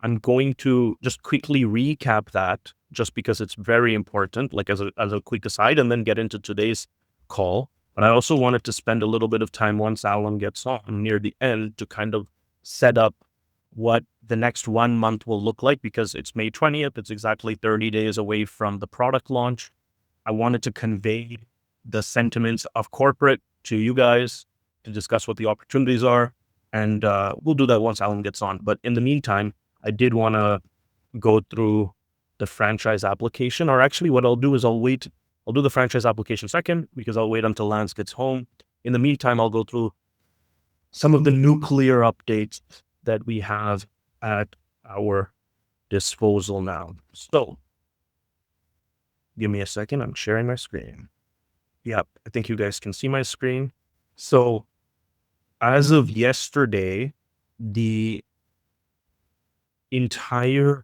I'm going to just quickly recap that just because it's very important, like as a quick aside, and then get into today's call. But I also wanted to spend a little bit of time once Alan gets on near the end to kind of set up what the next 1 month will look like, because it's May 20th. It's exactly 30 days away from the product launch. I wanted to convey the sentiments of corporate to you guys to discuss what the opportunities are. And we'll do that once Alan gets on. But in the meantime, I did want to go through the franchise application, or actually what I'll do is I'll do the franchise application second, because I'll wait until Lance gets home. In the meantime, I'll go through some of the nuclear updates that we have at our disposal now. So give me a second. I'm sharing my screen. Yep, I think you guys can see my screen. So as of yesterday, the entire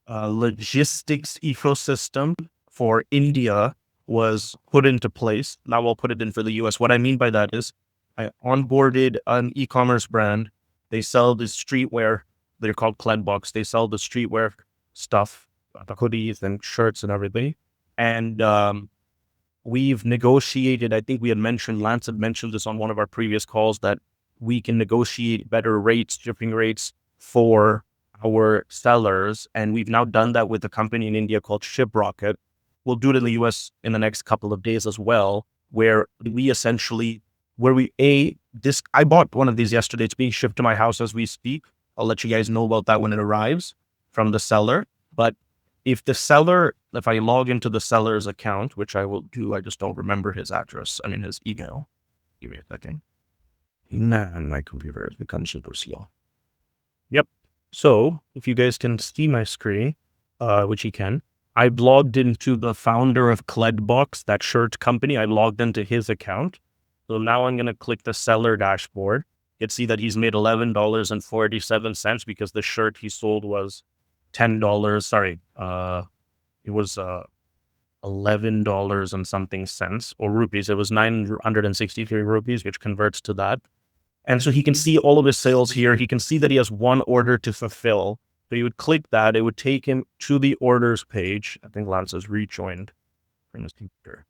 logistics ecosystem for India was put into place. Now I'll put it in for the US. What I mean by that is I onboarded an e-commerce brand. They sell the streetwear. They're called Kledbox. They sell the streetwear stuff, the hoodies and shirts and everything. And we've negotiated, I think Lance had mentioned this on one of our previous calls, that we can negotiate better rates, shipping rates for our sellers. And we've now done that with a company in India called ShipRocket. We'll do it in the US in the next couple of days as well, where we essentially, I bought one of these yesterday. It's being shipped to my house as we speak. I'll let you guys know about that when it arrives from the seller. But if I log into the seller's account, which I will do, I just don't remember his email. Give me a second. My computer has become super slow. Yep. So if you guys can see my screen, which you can, I logged into the founder of Kledbox, that shirt company. I logged into his account. So now I'm going to click the seller dashboard. You can see that he's made $11.47 because the shirt he sold was $10. Sorry. It was $11 and something cents, or rupees. It was 963 rupees, which converts to that. And so he can see all of his sales here. He can see that he has one order to fulfill. So you would click that. It would take him to the orders page. I think Lance has rejoined from his computer.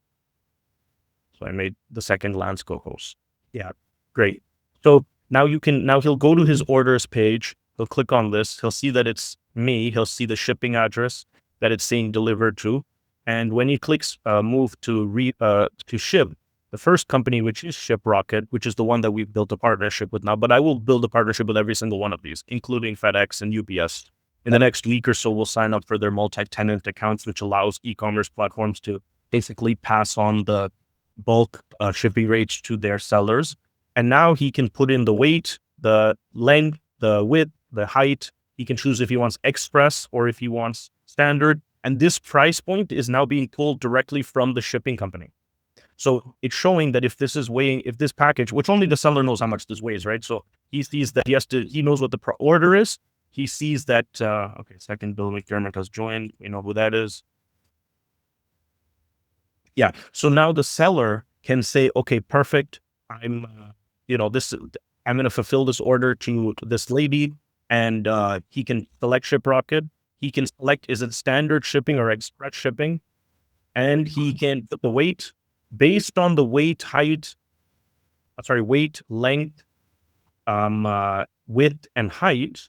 So I made the second Lance co-host. Yeah, great. So now he'll go to his orders page. He'll click on this. He'll see that it's me. He'll see the shipping address that it's saying delivered to. And when he clicks move to ship, the first company, which is ShipRocket, which is the one that we've built a partnership with now, but I will build a partnership with every single one of these, including FedEx and UPS. In the next week or so, we'll sign up for their multi-tenant accounts, which allows e-commerce platforms to basically pass on the bulk shipping rates to their sellers. And now he can put in the weight, the length, the width, the height. He can choose if he wants express or if he wants standard. And this price point is now being pulled directly from the shipping company. So it's showing that if this package, which only the seller knows how much this weighs, right? So he sees that he knows what the order is. He sees that, second Bill McDermott has joined. We know who that is. Yeah. So now the seller can say, okay, perfect. I'm going to fulfill this order to this lady, and he can select ShipRocket. He can select, is it standard shipping or express shipping? And he can put the weight based on the weight, length, width, and height.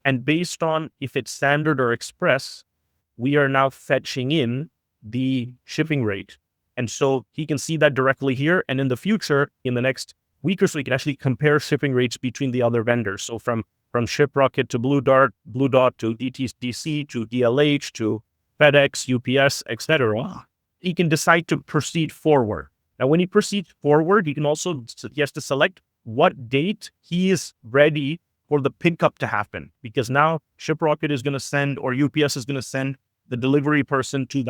And based on if it's standard or express, we are now fetching in the shipping rate. And so he can see that directly here. And in the future, in the next week or so, he can actually compare shipping rates between the other vendors. So from ShipRocket to Blue Dot to DTDC to DLH to FedEx, UPS, etc. He can decide to proceed forward. Now, when he proceeds forward, he has to select what date he is ready for the pickup to happen, because now ShipRocket is going to send, or UPS is going to send the delivery person to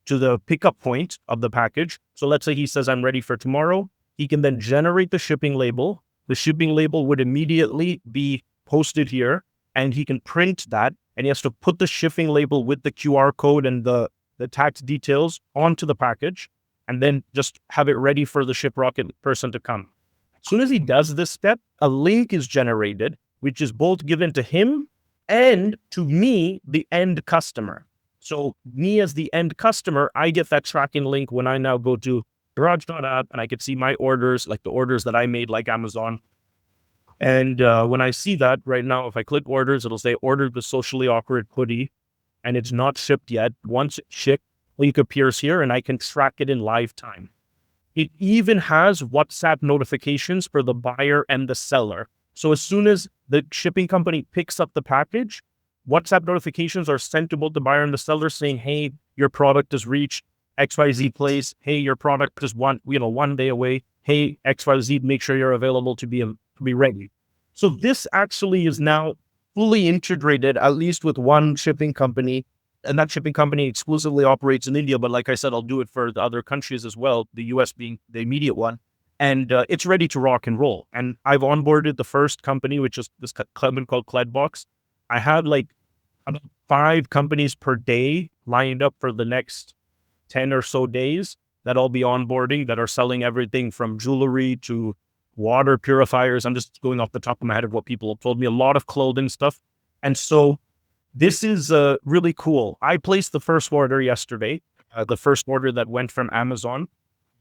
the pickup point of the package. So let's say he says, I'm ready for tomorrow. He can then generate the shipping label. The shipping label would immediately be posted here, and he can print that, and he has to put the shipping label with the QR code and the tax details onto the package, and then just have it ready for the ShipRocket person to come. As soon as he does this step, a link is generated, which is both given to him and to me, the end customer. So me as the end customer, I get that tracking link when I now go to garage.app and I can see my orders, like the orders that I made, like Amazon. And when I see that right now, if I click orders, it'll say ordered the socially awkward hoodie and it's not shipped yet. Once it's shipped, link appears here and I can track it in live time. It even has WhatsApp notifications for the buyer and the seller. So as soon as the shipping company picks up the package, WhatsApp notifications are sent to both the buyer and the seller saying, hey, your product has reached XYZ place. Hey, your product is one day away. Hey, XYZ, make sure you're available to be ready. So this actually is now fully integrated, at least with one shipping company. And that shipping company exclusively operates in India. But like I said, I'll do it for the other countries as well, the US being the immediate one. And it's ready to rock and roll. And I've onboarded the first company, which is this company called Kledbox. I had like about 5 companies per day lined up for the next 10 or so days that I'll be onboarding, that are selling everything from jewelry to water purifiers. I'm just going off the top of my head of what people have told me, a lot of clothing stuff. And so this is really cool. I placed the first order yesterday, the first order that went from Amazon.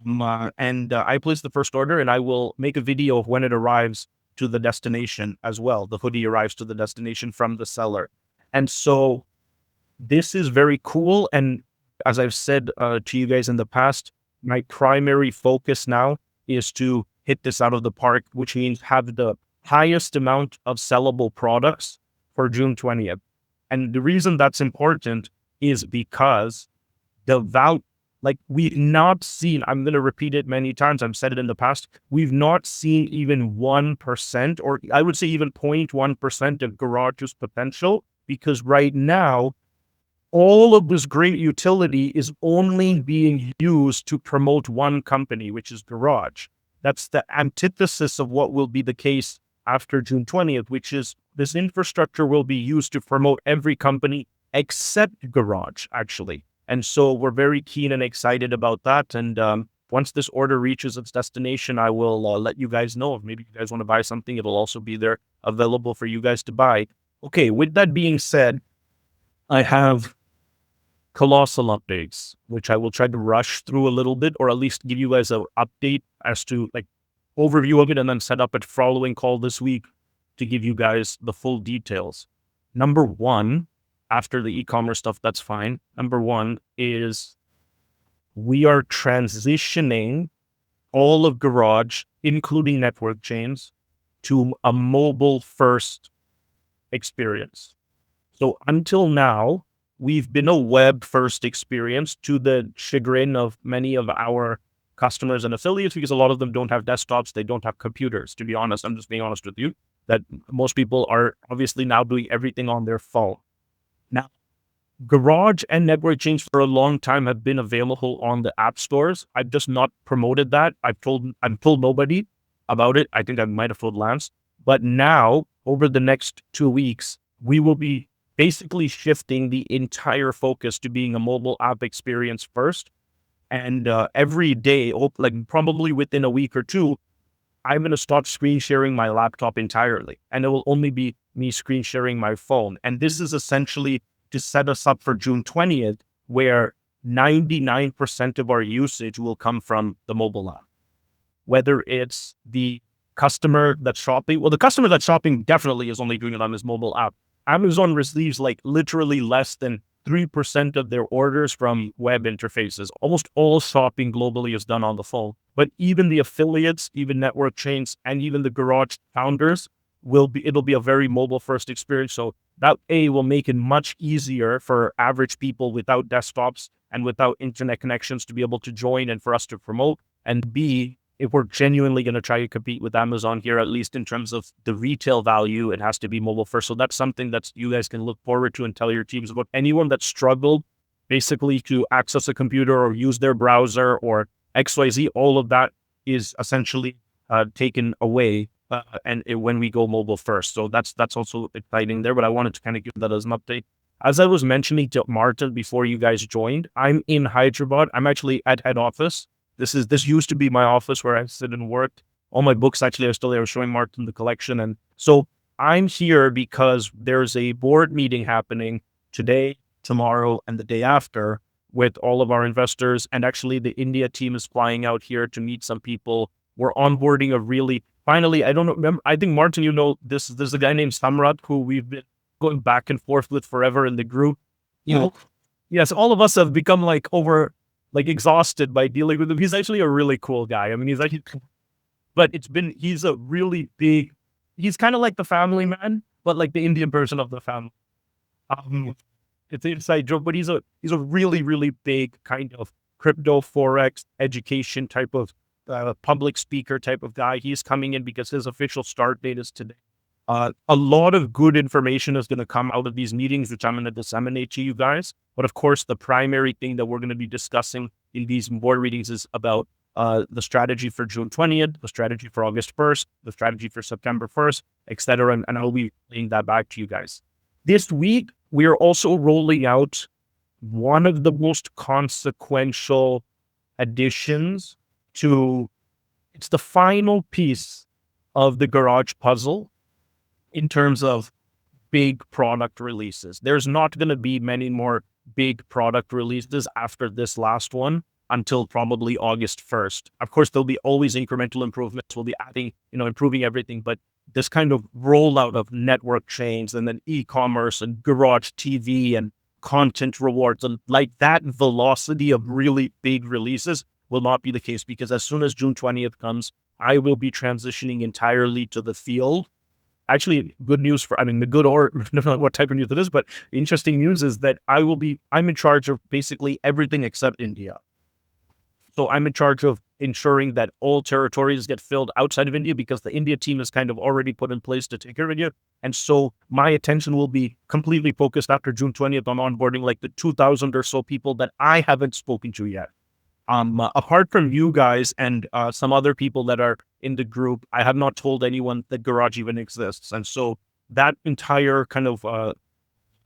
I placed the first order and I will make a video of when it arrives to the destination as well. The hoodie arrives to the destination from the seller. And so this is very cool. And as I've said to you guys in the past, my primary focus now is to hit this out of the park, which means have the highest amount of sellable products for June 20th. And the reason that's important is because we've not seen, I'm going to repeat it many times, I've said it in the past, we've not seen even 1%, or I would say even 0.1% of Garage's potential, because right now, all of this great utility is only being used to promote one company, which is Garage. That's the antithesis of what will be the case after June 20th, which is this infrastructure will be used to promote every company except Garage, actually. And so we're very keen and excited about that. And once this order reaches its destination, I will let you guys know. If maybe you guys want to buy something, it'll also be there available for you guys to buy. Okay, with that being said, I have colossal updates, which I will try to rush through a little bit, or at least give you guys an update as to like overview of it, and then set up a following call this week to give you guys the full details. Number one, after the e-commerce stuff, that's fine. Number one is we are transitioning all of Garage, including NetworkChains, to a mobile first experience. So until now, we've been a web first experience, to the chagrin of many of our customers and affiliates, because a lot of them don't have desktops, they don't have computers. To be honest, I'm just being honest with you, that most people are obviously now doing everything on their phone. Now, Garage and NetworkChains for a long time have been available on the app stores. I've just not promoted that. I've told nobody about it. I think I might have told Lance. But now, over the next 2 weeks, we will be basically shifting the entire focus to being a mobile app experience first. And every day, like probably within a week or two, I'm going to stop screen sharing my laptop entirely. And it will only be me screen sharing my phone. And this is essentially to set us up for June 20th, where 99% of our usage will come from the mobile app. Whether it's the customer that's shopping, well, the customer that's shopping definitely is only doing it on his mobile app. Amazon receives like literally less than 3% of their orders from web interfaces. Almost all shopping globally is done on the phone. But even the affiliates, even NetworkChains, and even the Garage founders it'll be a very mobile first experience. So that will make it much easier for average people without desktops and without internet connections to be able to join and for us to promote. And B, if we're genuinely going to try to compete with Amazon here, at least in terms of the retail value, it has to be mobile first. So that's something that you guys can look forward to and tell your teams about. Anyone that struggled basically to access a computer or use their browser or XYZ, all of that is essentially taken away when we go mobile first. So that's also exciting there, but I wanted to kind of give that as an update. As I was mentioning to Martin before you guys joined, I'm in Hyderabad. I'm actually at head office. This used to be my office where I sit and work. All my books actually are still there. I was showing Martin the collection. And so I'm here because there's a board meeting happening today, tomorrow, and the day after with all of our investors. And actually the India team is flying out here to meet some people. We're onboarding a really, finally, I don't know, remember, I think Martin, you know, there's a guy named Samrat who we've been going back and forth with forever in the group. You know, yes, all of us have become like exhausted by dealing with him. He's actually a really cool guy. I mean, but he's a really big, he's kind of like the family man, but like the Indian version of the family. It's an inside joke, but he's a really, really big kind of crypto Forex education type of public speaker type of guy. He's coming in because his official start date is today. A lot of good information is going to come out of these meetings, which I'm going to disseminate to you guys. But of course, the primary thing that we're going to be discussing in these board readings is about the strategy for June 20th, the strategy for August 1st, the strategy for September 1st, etc. And I'll be laying that back to you guys. This week, we are also rolling out one of the most consequential additions to, it's the final piece of the Garage puzzle in terms of big product releases. There's not going to be many more big product releases after this last one until probably August 1st. Of course, there'll be always incremental improvements. We'll be adding, improving everything, but this kind of rollout of network chains and then e-commerce and Garage TV and content rewards and like that velocity of really big releases will not be the case, because as soon as June 20th comes, I will be transitioning entirely to the field. Actually, good news the good, or I don't know what type of news it is, but interesting news is that I'm in charge of basically everything except India. So I'm in charge of ensuring that all territories get filled outside of India, because the India team is kind of already put in place to take care of India. And so my attention will be completely focused after June 20th on onboarding like the 2,000 or so people that I haven't spoken to yet. Apart from you guys and some other people that are in the group, I have not told anyone that Garage even exists. And so that entire kind of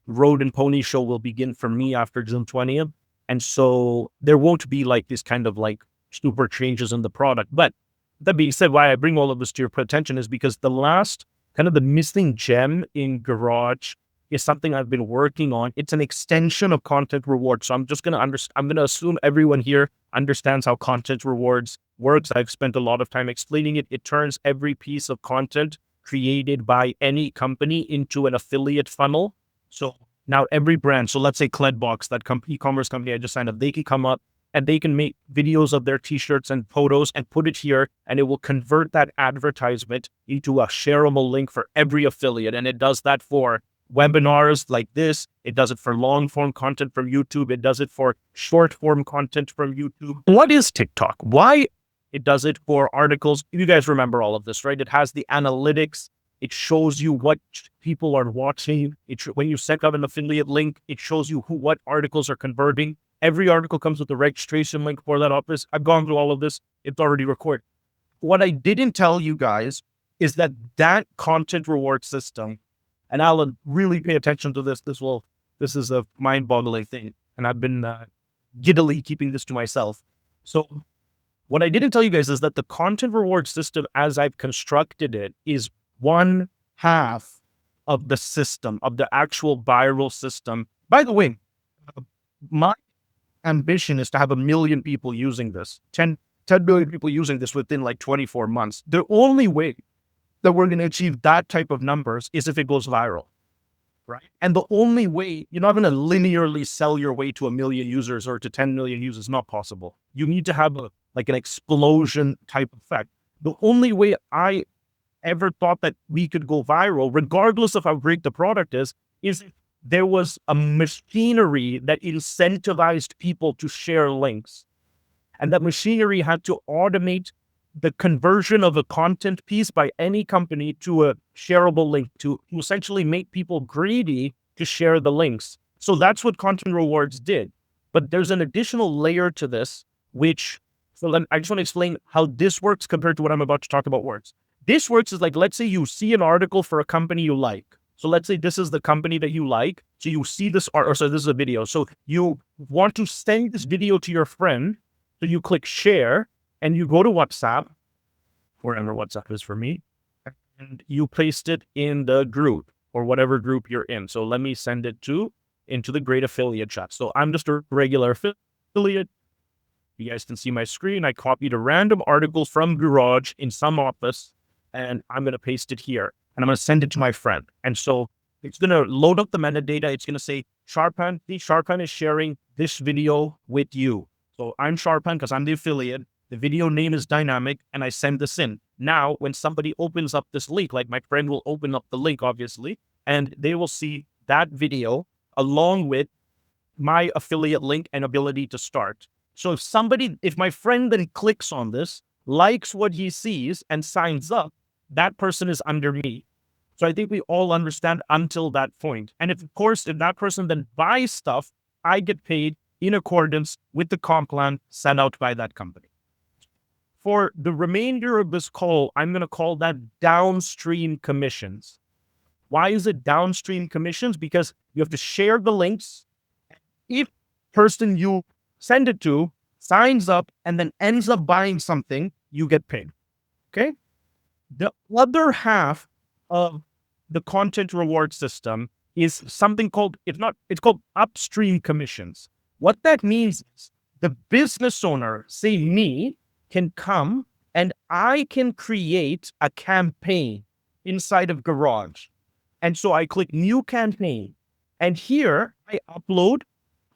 road and pony show will begin for me after June 20th. And so there won't be like this kind of like super changes in the product. But that being said, why I bring all of this to your attention is because the last kind of the missing gem in Garage is something I've been working on. It's an extension of content rewards. So I'm just going to I'm going to assume everyone here understands how content rewards works. I've spent a lot of time explaining it. It turns every piece of content created by any company into an affiliate funnel. So now every brand, so let's say Kledbox, that e-commerce company I just signed up, they can come up and they can make videos of their t-shirts and photos and put it here, and it will convert that advertisement into a shareable link for every affiliate. And it does that for webinars like this. It does it for long form content from YouTube. It does it for short form content from YouTube. What is TikTok? Why it does it for articles? You guys remember all of this, right? It has the analytics. It shows you what people are watching. When you set up an affiliate link, it shows you what articles are converting. Every article comes with a registration link for that office. I've gone through all of this. It's already recorded. What I didn't tell you guys is that content reward system, and Alan, really pay attention to this. This is a mind-boggling thing. And I've been giddily keeping this to myself. So what I didn't tell you guys is that the content reward system, as I've constructed it, is 1/2 of the system, of the actual viral system. By the way, my ambition is to have 1 million people using this, 10 million people using this within like 24 months. The only way that we're going to achieve that type of numbers is if it goes viral, right? And the only way, you're not going to linearly sell your way to 1 million users or to 10 million users, not possible. You need to have an explosion type effect. The only way I ever thought that we could go viral, regardless of how great the product is if there was a machinery that incentivized people to share links. And that machinery had to automate the conversion of a content piece by any company to a shareable link, to essentially make people greedy to share the links. So that's what content rewards did. But there's an additional layer to this, so then I just want to explain how this works compared to what I'm about to talk about works. This works is like, let's say you see an article for a company you like. So let's say this is the company that you like. So you see this this is a video. So you want to send this video to your friend. So you click share and you go to WhatsApp, wherever WhatsApp is for me. and you paste it in the group or whatever group you're in. So let me send it into the Great Affiliate Chat. So I'm just a regular affiliate. You guys can see my screen. I copied a random article from Garage in some office, and I'm going to paste it here, and I'm going to send it to my friend. And so it's going to load up the metadata. It's going to say, Sharpan is sharing this video with you. So I'm Sharpan because I'm the affiliate. The video name is dynamic, and I send this in. Now, when somebody opens up this link, like my friend will open up the link, obviously, and they will see that video along with my affiliate link and ability to start. So if my friend then clicks on this, likes what he sees and signs up, that person is under me. So I think we all understand until that point. And of course, if that person then buys stuff, I get paid in accordance with the comp plan sent out by that company. For the remainder of this call, I'm going to call that downstream commissions. Why is it downstream commissions? Because you have to share the links. If person you send it to signs up and then ends up buying something, you get paid. Okay. The other half of the content reward system is something called, it's called upstream commissions. What that means is the business owner, say me, can come and I can create a campaign inside of Garage. And so I click new campaign, and here I upload,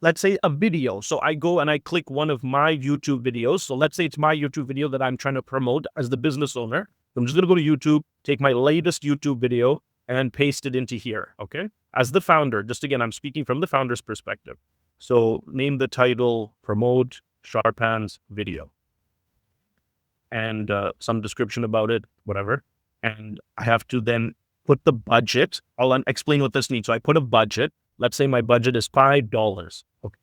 let's say, a video. So I go and I click one of my YouTube videos. So let's say it's my YouTube video that I'm trying to promote as the business owner. I'm just going to go to YouTube, take my latest YouTube video and paste it into here. Okay. As the founder, just again, I'm speaking from the founder's perspective. So name the title, promote Sharpan's video, and some description about it, whatever. And I have to then put the budget. I'll explain what this means. So I put a budget. Let's say my budget is $5. Okay.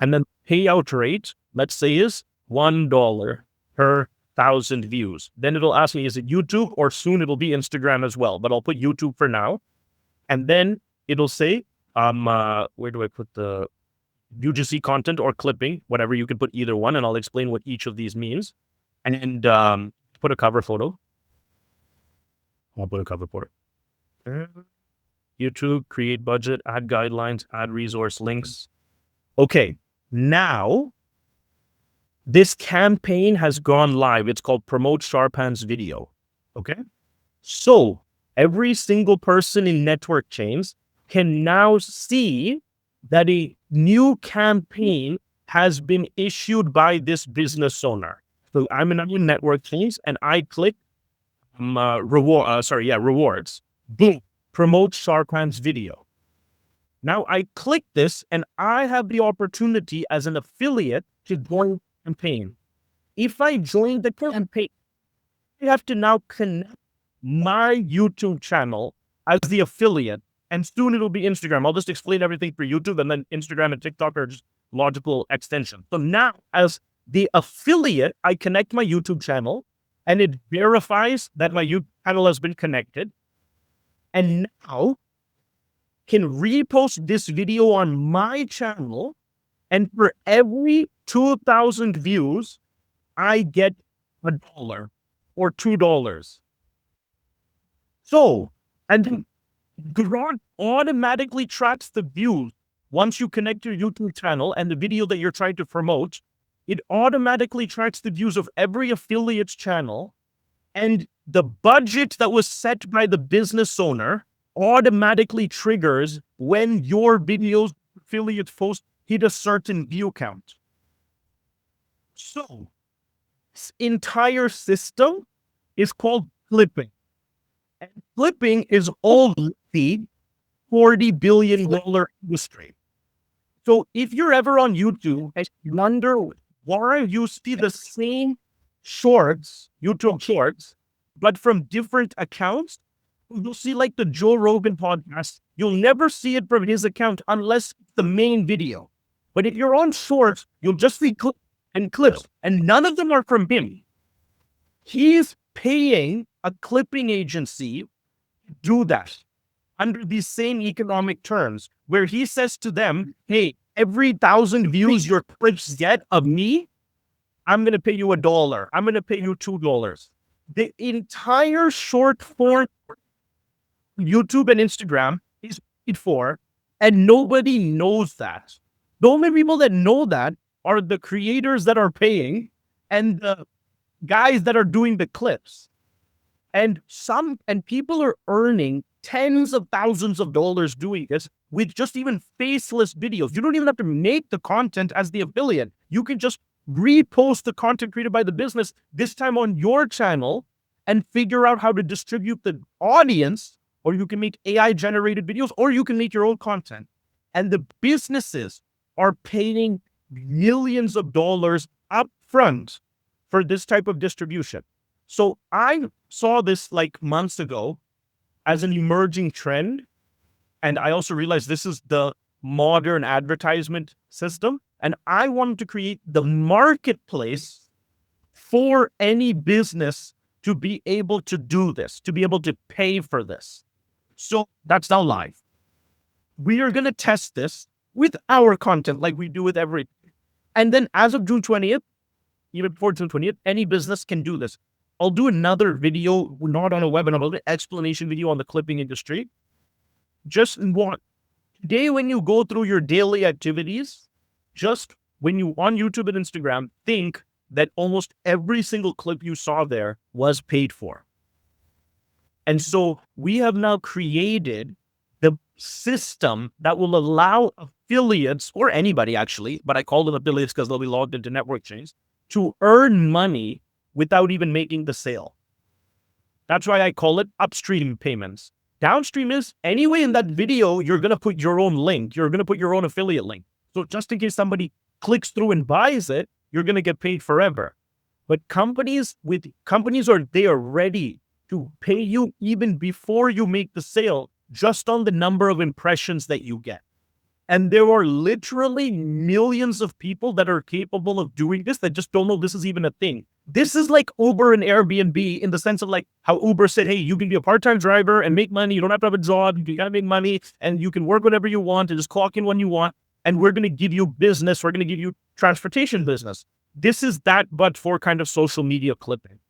And then payout rate, let's say, is $1 per 1,000 views. Then it'll ask me, is it YouTube, or soon it'll be Instagram as well, but I'll put YouTube for now. And then it'll say, where do I put the UGC content or clipping, whatever, you can put either one, and I'll explain what each of these means. And put a cover photo. I'll put a cover photo. YouTube, create budget, add guidelines, add resource links. Okay, now this campaign has gone live. It's called Promote Sharpan's Video. Okay, so every single person in NetworkChains can now see that a new campaign has been issued by this business owner. So I'm in NetworkChains and I click rewards. Boom. Promote Sharpan's video. Now I click this and I have the opportunity as an affiliate to join the campaign. If I join the campaign, I have to now connect my YouTube channel as the affiliate, and soon it'll be Instagram. I'll just explain everything for YouTube, and then Instagram and TikTok are just logical extensions. So now as the affiliate, I connect my YouTube channel and it verifies that my YouTube channel has been connected. And now can repost this video on my channel, and for every 2,000 views, I get $1 or $2. So, and then Garage automatically tracks the views. Once you connect your YouTube channel and the video that you're trying to promote, it automatically tracks the views of every affiliate's channel, and the budget that was set by the business owner automatically triggers when your video's affiliate post hit a certain view count. So this entire system is called clipping. And clipping is already $40 billion industry. So if you're ever on YouTube and you wonder why you see the same shorts, YouTube shorts, but from different accounts, you'll see like the Joe Rogan podcast, you'll never see it from his account unless it's the main video. But if you're on shorts, you'll just see clips, and none of them are from him. He's paying a clipping agency to do that under these same economic terms, where he says to them, hey, every 1,000 views your clips get of me, I'm going to pay you $1. I'm going to pay you $2. The entire short form YouTube and Instagram is paid for, and nobody knows that. The only people that know that are the creators that are paying and the guys that are doing the clips. And people are earning tens of thousands of dollars doing this with just even faceless videos. You don't even have to make the content as the affiliate. You can just repost the content created by the business, this time on your channel, and figure out how to distribute the audience, or you can make AI generated videos, or you can make your own content. And the businesses are paying millions of dollars upfront for this type of distribution. So I saw this like months ago as an emerging trend. And I also realized this is the modern advertisement system. And I wanted to create the marketplace for any business to be able to do this, to be able to pay for this. So that's now live. We are going to test this with our content like we do with every. And then as of June 20th, even before June 20th, any business can do this. I'll do another video, not on a webinar, but an explanation video on the clipping industry. Just today when you go through your daily activities, just when you on YouTube and Instagram, think that almost every single clip you saw there was paid for. And so we have now created the system that will allow affiliates, or anybody actually, but I call them affiliates because they'll be logged into NetworkChains, to earn money without even making the sale. That's why I call it upstream payments. Downstream is anyway in that video, you're going to put your own link. You're going to put your own affiliate link. So just in case somebody clicks through and buys it, you're going to get paid forever. But companies are ready to pay you even before you make the sale, just on the number of impressions that you get. And there are literally millions of people that are capable of doing this that just don't know this is even a thing. This is like Uber and Airbnb in the sense of like how Uber said, hey, you can be a part-time driver and make money. You don't have to have a job. You got to make money and you can work whenever you want and just clock in when you want. And we're going to give you business. We're going to give you transportation business. This is that, but for kind of social media clipping.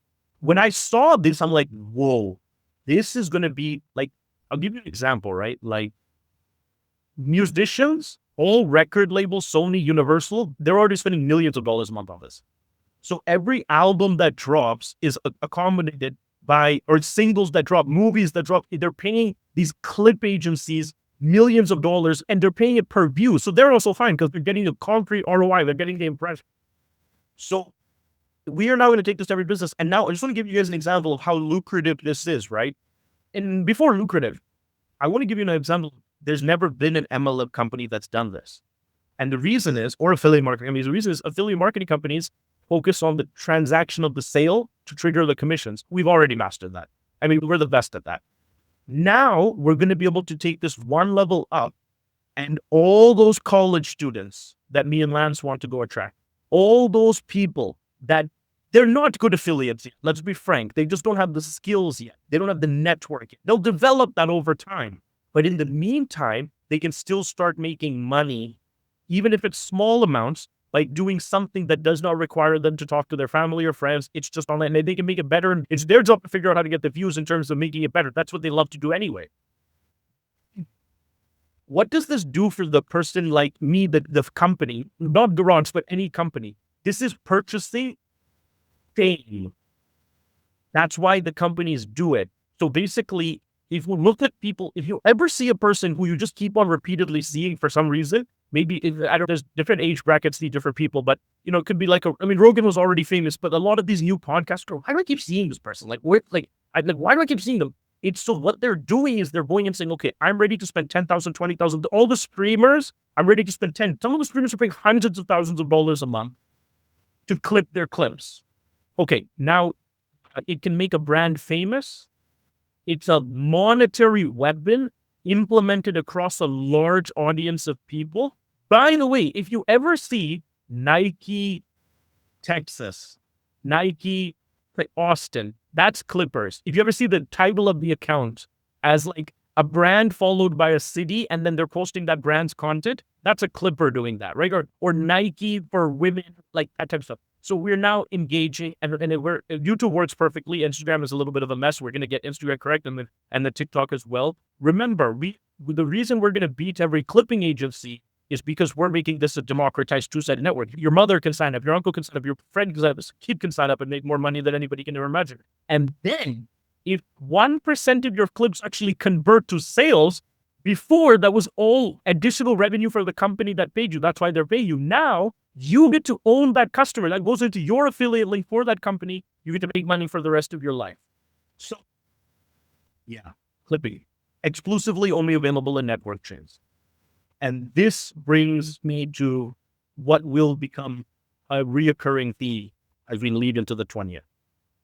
When I saw this, I'm like, whoa, this is going to be like, I'll give you an example, right? Like musicians, all record labels, Sony, Universal, they're already spending millions of dollars a month on this. So every album that drops is accommodated by, or singles that drop, movies that drop, they're paying these clip agencies millions of dollars and they're paying it per view. So they're also fine because they're getting a concrete ROI. They're getting the impression. So we are now going to take this to every business. And now I just want to give you guys an example of how lucrative this is, right? And before lucrative, I want to give you an example. There's never been an MLM company that's done this. And the reason is, or affiliate marketing companies, the reason is affiliate marketing companies focus on the transaction of the sale to trigger the commissions. We've already mastered that. I mean, we're the best at that. Now we're going to be able to take this one level up, and all those college students that me and Lance want to go attract, all those people that they're not good affiliates yet. Let's be frank. They just don't have the skills yet. They don't have the network yet. They'll develop that over time. But in the meantime, they can still start making money, even if it's small amounts, by doing something that does not require them to talk to their family or friends. It's just online, and they can make it better. And it's their job to figure out how to get the views in terms of making it better. That's what they love to do anyway. What does this do for the person like me, the company, not Garage, but any company? This is purchasing fame. That's why the companies do it. So basically, if we look at people, if you ever see a person who you just keep on repeatedly seeing for some reason, maybe, there's different age brackets, see different people, but, it could be like, Rogan was already famous, but a lot of these new podcasts go, why do I keep seeing this person? Why do I keep seeing them? It's so what they're doing is they're going and saying, okay, I'm ready to spend 10,000, 20,000. All the streamers, I'm ready to spend 10. Some of the streamers are paying hundreds of thousands of dollars a month to clip their clips. Okay, now it can make a brand famous. It's a monetary weapon implemented across a large audience of people. By the way, if you ever see Nike Texas, Nike Austin, that's Clippers. If you ever see the title of the account as like a brand followed by a city, and then they're posting that brand's content, that's a Clipper doing that, right? Or Nike for women, like that type of stuff. So we're now engaging, and YouTube works perfectly. Instagram is a little bit of a mess. We're going to get Instagram correct, and the TikTok as well. Remember, the reason we're going to beat every clipping agency is because we're making this a democratized two-sided network. Your mother can sign up, your uncle can sign up, your friend can sign up, this kid can sign up and make more money than anybody can ever imagine. And then, if 1% of your clips actually convert to sales, before that was all additional revenue for the company that paid you. That's why they're paying you. Now, you get to own that customer. That goes into your affiliate link for that company. You get to make money for the rest of your life. So, yeah, clipping. Exclusively only available in NetworkChains. And this brings me to what will become a reoccurring theme as we lead into the 20th.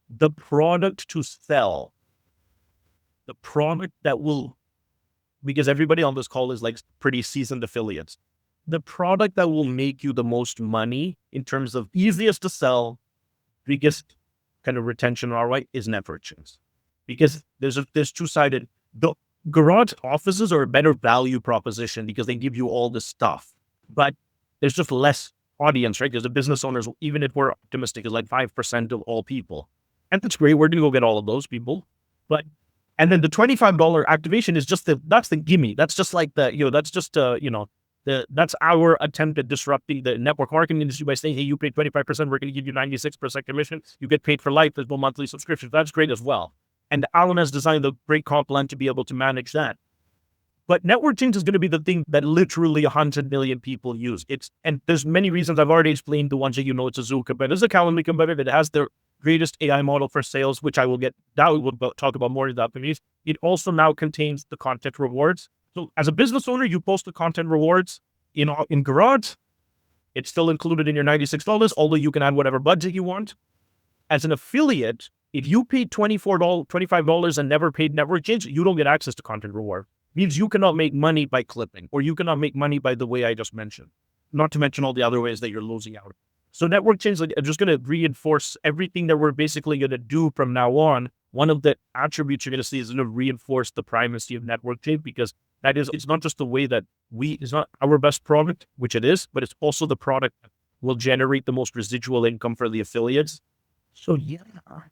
The product to sell. The product that will, because everybody on this call is like pretty seasoned affiliates. The product that will make you the most money in terms of easiest to sell, biggest kind of retention ROI is NetworkChains. Because there's two-sided. The garage offices are a better value proposition because they give you all this stuff. But there's just less audience, right? Because the business owners, even if we're optimistic, is like 5% of all people. And that's great. We're going to go get all of those people. And then the $25 activation is that's the gimme. That's just like that's our attempt at disrupting the network marketing industry by saying, hey, you pay 25%, we're going to give you 96% commission. You get paid for life. There's no monthly subscriptions. That's great as well. And Alan has designed the great comp plan to be able to manage that. But NetworkChains is going to be the thing that literally 100 million people use. And there's many reasons. I've already explained the ones that it's a Zoom competitor. It's a Calendly competitor that has their greatest AI model for sales, which I will get. That we'll talk about more in the upcoming. It also now contains the content rewards. So as a business owner, you post the content rewards in Garage. It's still included in your $96, although you can add whatever budget you want. As an affiliate, if you paid $25 and never paid NetworkChains, you don't get access to content reward. It means you cannot make money by clipping, or you cannot make money by the way I just mentioned. Not to mention all the other ways that you're losing out. So NetworkChains are just going to reinforce everything that we're basically going to do from now on. One of the attributes you're going to see is going to reinforce the primacy of NetworkChains, because it's not just the way that it's not our best product, which it is, but it's also the product that will generate the most residual income for the affiliates. So yeah, I'm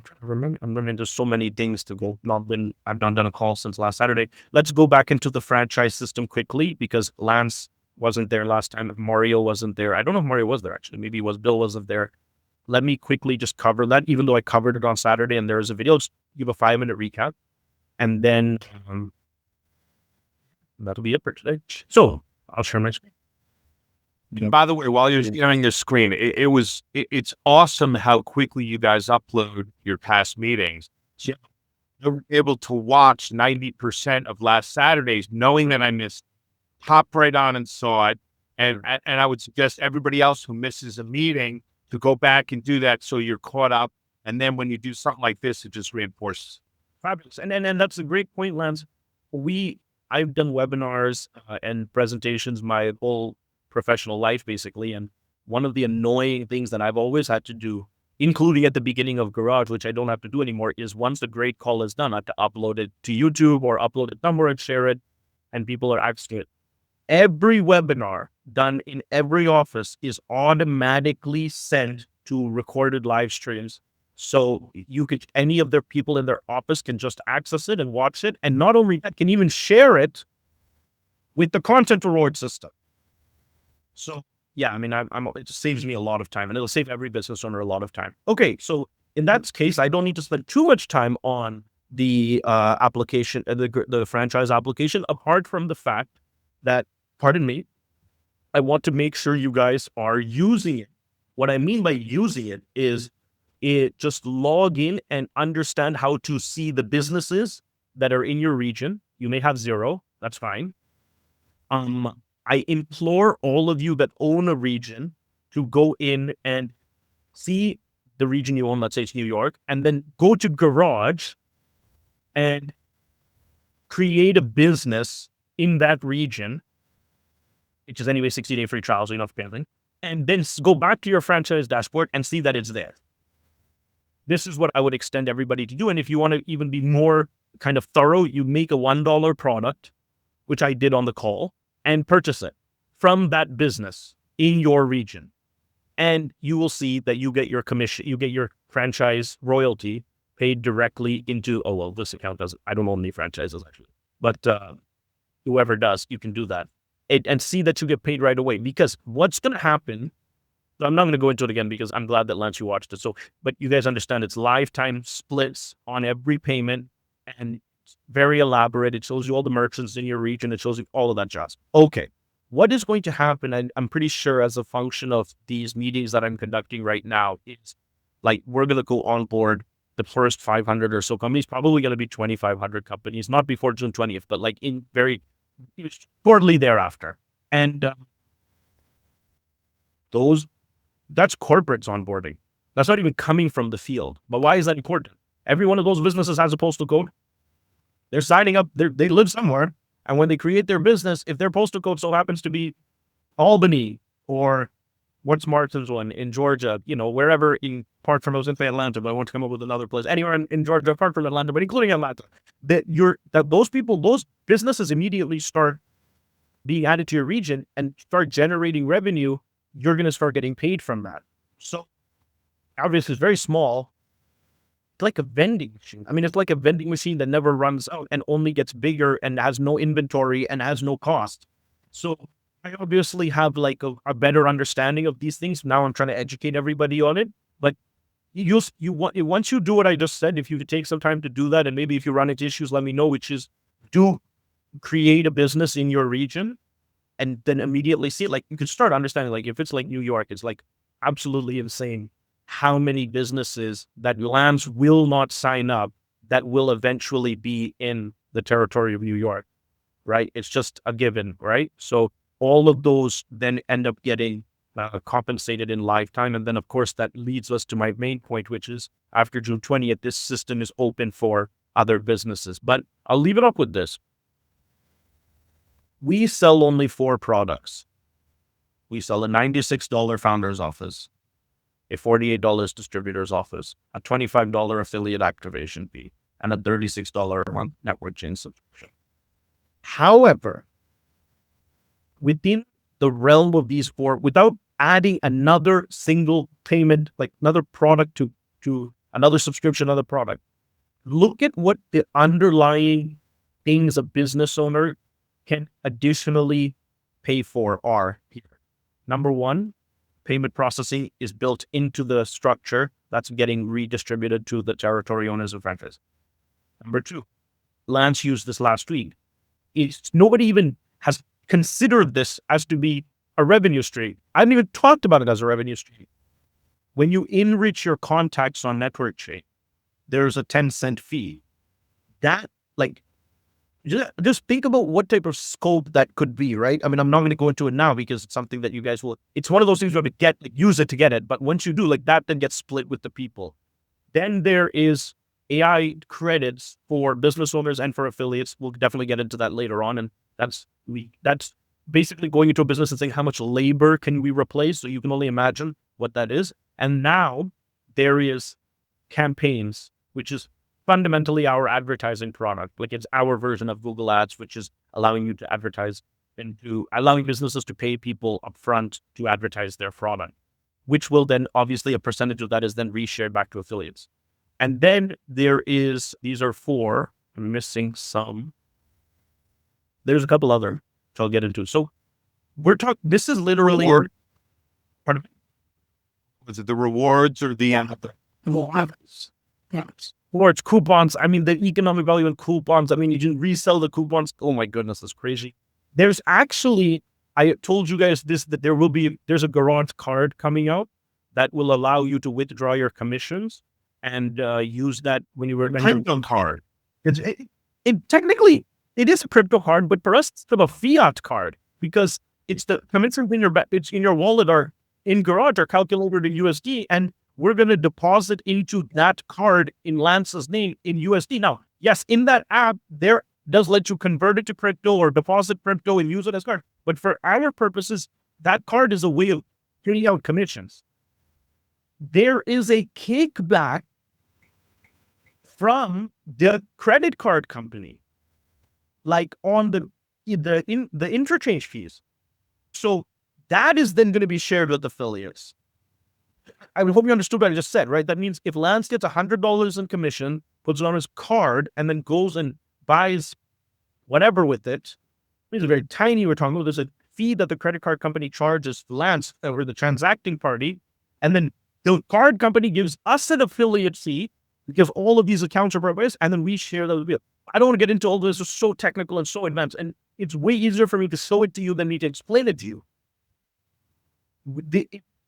trying to remember. I'm running into so many things to go. I've not done a call since last Saturday. Let's go back into the franchise system quickly, because Lance wasn't there last time. Mario wasn't there. I don't know if Mario was there, actually. Maybe Bill wasn't there. Let me quickly just cover that, even though I covered it on Saturday and there is a video. Just give a 5-minute recap. And then that'll be it for today. So I'll share my screen. By the way, while you're sharing your screen, it's awesome how quickly you guys upload your past meetings. So you were able to watch 90% of last Saturday's, knowing that I missed, hopped right on and saw it. And I would suggest everybody else who misses a meeting to go back and do that so you're caught up. And then when you do something like this, it just reinforces. Fabulous. And that's a great point, Lance. I've done webinars and presentations my whole professional life, basically. And one of the annoying things that I've always had to do, including at the beginning of Garage, which I don't have to do anymore, is once the great call is done, I have to upload it to YouTube or upload it somewhere and share it. And people are asking it. Every webinar done in every office is automatically sent to recorded live streams. So any of their people in their office can just access it and watch it. And not only that, can even share it with the content reward system. So yeah, I mean, it saves me a lot of time, and it'll save every business owner a lot of time. Okay. So in that case, I don't need to spend too much time on the application, the franchise application, apart from the fact that, pardon me, I want to make sure you guys are using it. What I mean by using it is just log in and understand how to see the businesses that are in your region. You may have 0. That's fine. I implore all of you that own a region to go in and see the region you own. Let's say it's New York, and then go to Garage and create a business in that region, which is anyway 60-day free trial, so you don't have to pay anything. And then go back to your franchise dashboard and see that it's there. This is what I would extend everybody to do. And if you want to even be more kind of thorough, you make a $1 product, which I did on the call, and purchase it from that business in your region. And you will see that you get your commission, you get your franchise royalty paid directly into, oh, well, this account doesn't, I don't own any franchises actually, but whoever does, you can do that. And see that you get paid right away. Because what's going to happen, I'm not going to go into it again because I'm glad that Lance, you watched it. So, but you guys understand it's lifetime splits on every payment and it's very elaborate. It shows you all the merchants in your region. It shows you all of that jazz. Okay. What is going to happen, and I'm pretty sure as a function of these meetings that I'm conducting right now, is like we're going to go on board the first 500 or so companies, probably going to be 2,500 companies, not before June 20th, but like in very shortly thereafter. And that's corporates onboarding. That's not even coming from the field. But why is that important? Every one of those businesses has a postal code. They're signing up. They live somewhere. And when they create their business, if their postal code so happens to be Albany or what's Martin's one in Georgia, wherever apart from I was in Atlanta, but I want to come up with another place. Anywhere in Georgia, apart from Atlanta, but including Atlanta, those businesses immediately start being added to your region and start generating revenue. You're going to start getting paid from that. So obviously it's very small. It's like a vending machine. I mean, it's like a vending machine that never runs out and only gets bigger and has no inventory and has no cost. So I obviously have like a better understanding of these things. Now I'm trying to educate everybody on it. But once you do what I just said, if you take some time to do that, and maybe if you run into issues, let me know, which is do create a business in your region and then immediately see it. Like you can start understanding, like if it's like New York, it's like absolutely insane how many businesses that Lance will not sign up that will eventually be in the territory of New York, right? It's just a given, right? So all of those then end up getting compensated in lifetime. And then of course that leads us to my main point, which is after June 20th, this system is open for other businesses. But I'll leave it up with this. We sell only 4 products. We sell a $96 founder's office, a $48 distributor's office, a $25 affiliate activation fee, and a $36 a month network chain subscription. However, within the realm of these 4, without adding another single payment, like another product to another subscription, another product, look at what the underlying things a business owner can additionally pay for are here. Number 1, payment processing is built into the structure that's getting redistributed to the territory owners of franchise. Number 2, Lance used this last week. Nobody even has considered this as to be a revenue stream. I haven't even talked about it as a revenue stream. When you enrich your contacts on NetworkChain, there's a 10-cent fee. That, like, just think about what type of scope that could be, right? I mean, I'm not going to go into it now because it's something that you guys will, it's one of those things you have to get, like, use it to get it. But once you do, like, that then gets split with the people. Then there is AI credits for business owners and for affiliates. We'll definitely get into that later on. And that's basically going into a business and saying, how much labor can we replace? So you can only imagine what that is. And now there is campaigns, which is fundamentally our advertising product. Like it's our version of Google Ads, which is allowing you to advertise and allowing businesses to pay people upfront to advertise their product, which will then obviously a percentage of that is then reshared back to affiliates. And then these are 4, I'm missing some. There's a couple other, which I'll get into. So we're talking, this is literally, pardon me? Was it the rewards or the rewards, coupons? I mean, the economic value in coupons. I mean, you can resell the coupons. Oh my goodness, that's crazy. There's actually, I told you guys this, that there's a Garage card coming out that will allow you to withdraw your commissions and use that when you were crypto card. Technically, it is a crypto card, but for us, it's a fiat card because it's the commissions it's in your wallet or in Garage are calculated in USD, and we're going to deposit into that card in Lance's name in USD. Now, yes, in that app, there does let you convert it to crypto or deposit crypto and use it as card. But for our purposes, that card is a way of paying out commissions. There is a kickback from the credit card company, like on the interchange fees. So that is then going to be shared with affiliates. I hope you understood what I just said, right? That means if Lance gets $100 in commission, puts it on his card, and then goes and buys whatever with it, it's very tiny. We're talking about there's a fee that the credit card company charges Lance or the transacting party, and then the card company gives us an affiliate fee because all of these accounts are private, and then we share that with you. I don't want to get into all this. It's so technical and so advanced, and it's way easier for me to show it to you than me to explain it to you.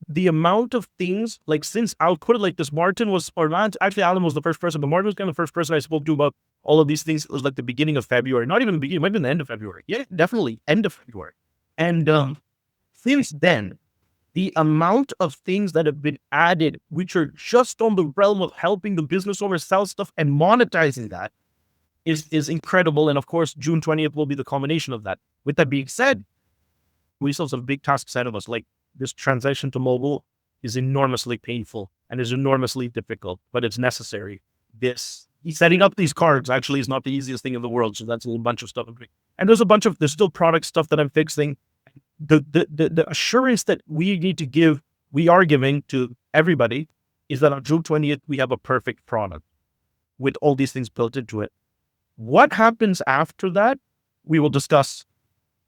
The amount of things, like, since I'll put it like this, Martin was, or Lance, actually Alan was the first person, but Martin was kind of the first person I spoke to about all of these things. It was like the beginning of February, not even the beginning, it might have been the end of February. Yeah, definitely end of February. And since then, the amount of things that have been added, which are just on the realm of helping the business owner sell stuff and monetizing that, is incredible. And of course, June 20th will be the culmination of that. With that being said, we still have some big tasks ahead of us. Like, this transition to mobile is enormously painful and is enormously difficult, but it's necessary. Setting up these cards actually is not the easiest thing in the world. So that's a whole bunch of stuff. And there's still product stuff that I'm fixing. The assurance that we are giving to everybody is that on June 20th, we have a perfect product with all these things built into it. What happens after that, we will discuss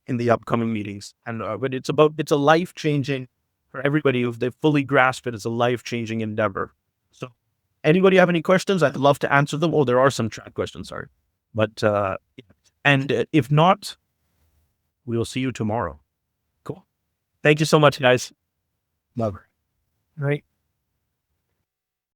in the upcoming meetings. And but it's a life-changing, for everybody, if they fully grasp it, it's a life-changing endeavor. So anybody have any questions? I'd love to answer them. Oh, there are some chat questions, sorry. But and if not, we will see you tomorrow. Cool. Thank you so much, guys. Love her. Right.